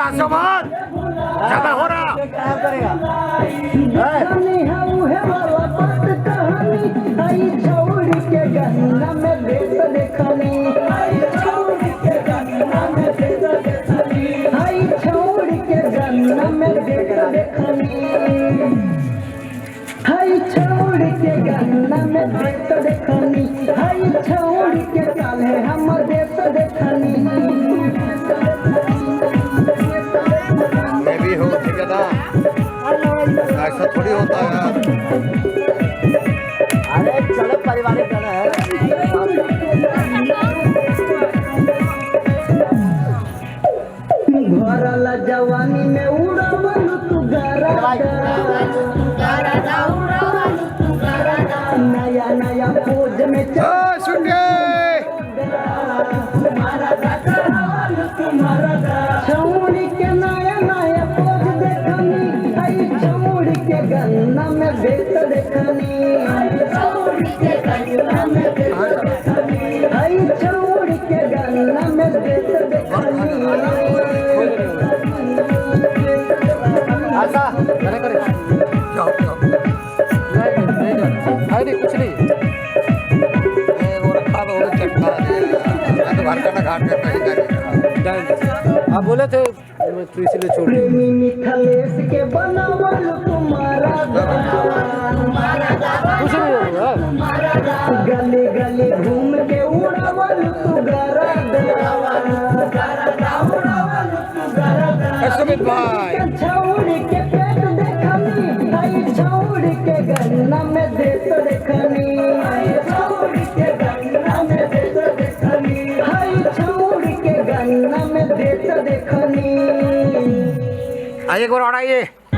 हंसो मत, ज्यादा हो रहा। हाय छोड़ के गन्ना में देख देखनी, हाय छोड़ के काले हम देख देखनी। मैं भी हूँ ठेकेदार, ऐसा थोड़ी होता है यार। अरे चलो पारिवारिक गाना है। भरल जवानी में उड़ावल तू नया नया पोज में छौड़ी के नया नया पोज देखनी, आई छौड़ी के गन्ना में देख देखनी, आई छौड़ी के गन्ना में देख देखनी। ऐसा करे करे नहीं कुछ नहीं। वो रखा तो चटका मैं तो घर का घाट में कहीं आप बोले थे तो इसीलिए छोड़ दिया। प्रेमी मिथलेश के बनावल तुम्हारा कुछ नहीं होगा। गली गली घूम के उड़ावल तू सुमित भाई छौड़ी के पेट देखनी, आई छौड़ी के गन्ना में देख देखनी, आई छौड़ी के गन्ना में देख देखनी, आई छौड़ी के गन्ना में देख देखनी। आइए एक बार और आइए।